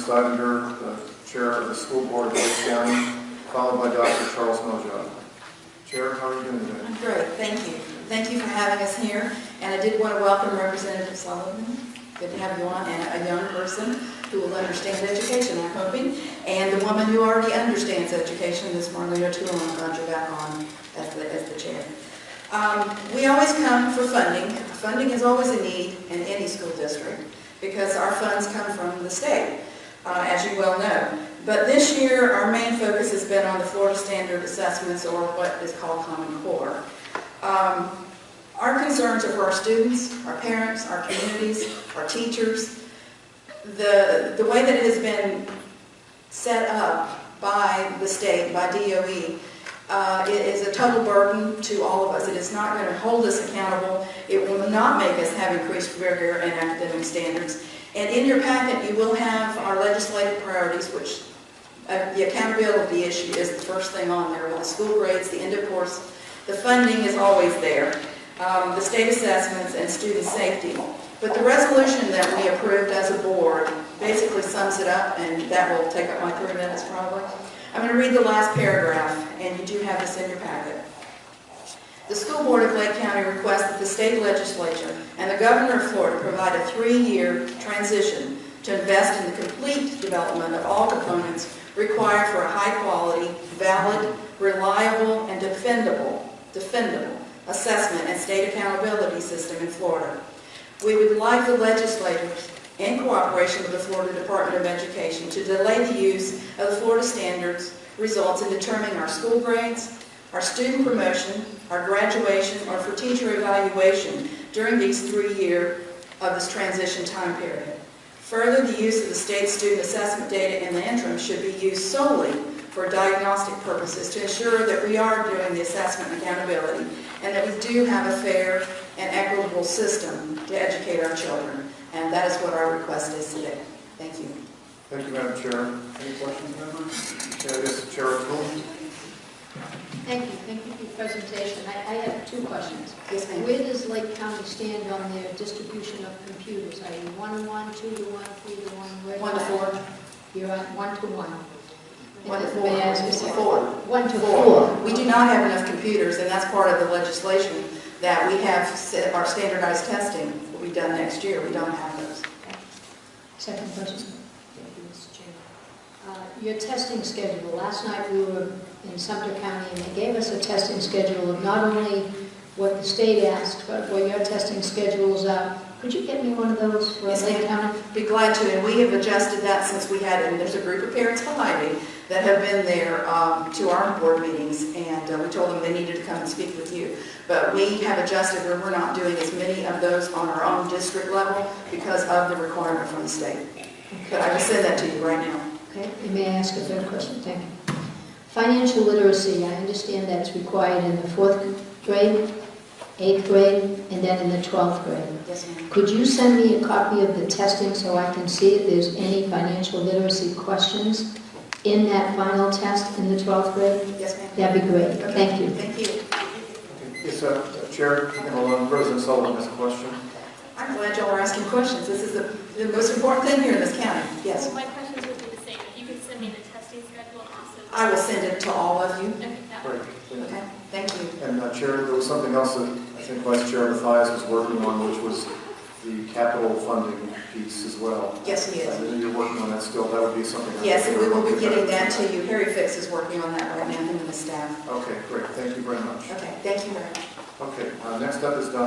Stivender, the Chair of the School Board of Lake County, followed by Dr. Charles Mojo. Chair, how are you doing today? I'm great, thank you. Thank you for having us here. And I did want to welcome Representative Sullivan. Good to have you on, and a young person who will understand education, I'm hoping, and the woman who already understands education, Ms. Marlena Toulon, I'm glad you're back on as the chair. We always come for funding. Funding is always a need in any school district because our funds come from the state, as you well know. But this year, our main focus has been on the Florida Standard Assessments, or what is called Common Core. Our concerns are for our students, our parents, our communities, our teachers. The way that it has been set up by the state, by DOE, it is a total burden to all of us. It is not going to hold us accountable. It will not make us have increased rigor and academic standards. And in your packet, you will have our legislative priorities, which the accountability issue is the first thing on there, with the school grades, the end of course. The funding is always there, the state assessments, and student safety. But the resolution that we approved as a board basically sums it up, and that will take up my 3 minutes probably. I'm going to read the last paragraph, and you do have this in your packet. The School Board of Lake County requests that the state legislature and the governor of Florida provide a 3-year transition to invest in the complete development of all components required for a high-quality, valid, reliable, and defendable assessment and state accountability system in Florida. We would like the legislators, in cooperation with the Florida Department of Education, to delay the use of the Florida Standards results in determining our school grades, our student promotion, our graduation, or for teacher evaluation during these 3 years of this transition time period. Further, the use of the state student assessment data in the interim should be used solely for diagnostic purposes to ensure that we are doing the assessment and accountability and that we do have a fair and equitable system to educate our children. And that is what our request is today. Thank you. Thank you, Madam Chair. Any questions, members? Chair, yes, Chair Toulon. Thank you. Thank you for your presentation. I have 2 questions. Yes, ma'am. Where does Lake County stand on their distribution of computers? Are you 1-to-1, 2-to-1, 3-to-1? 1 to 4. You're at 1-to-1. 1 to 4. May I ask you 4. 1 to 4. We do not have enough computers, and that's part of the legislation that we have set our standardized testing will be done next year. We don't have those. Okay. Second question. Thank you, Mr. Chairman. Your testing schedule. Last night we were in Sumter County, and they gave us a testing schedule of not only what the state asked, but what your testing schedules are. Could you get me one of those for Lake County? Be glad to, and we have adjusted that since we had, and there's a group of parents behind me that have been there to our board meetings, and we told them they needed to come and speak with you. But we have adjusted where we're not doing as many of those on our own district level because of the requirement from the state. But I will send that to you right now. Okay. May I ask a third question? Thank you. Financial literacy. I understand that's required in the 4th grade, 8th grade, and then in the 12th grade. Yes, ma'am. Could you send me a copy of the testing so I can see if there's any financial literacy questions in that final test in the 12th grade? Yes, ma'am. That'd be great. Okay. Thank you. Thank you. Okay. Yes, Chair, President Sullivan has a question. I'm glad y'all are asking questions. This is the most important thing here in this county. Yes. Well, my questions would be the same. If you could send me the testing schedule and also... I will send it to all of you. Okay, that Great. would Okay. Thank you. And Chair, there was something else that I think Vice Chair Mathias was working on, which was the capital funding piece as well. Yes, he is. You're working on that still. That would be something. Yes, and we will be getting that to you. Harry Fix is working on that right now, him and the staff. Okay, great. Thank you very much. Okay, thank you very much. Okay, next up is Don.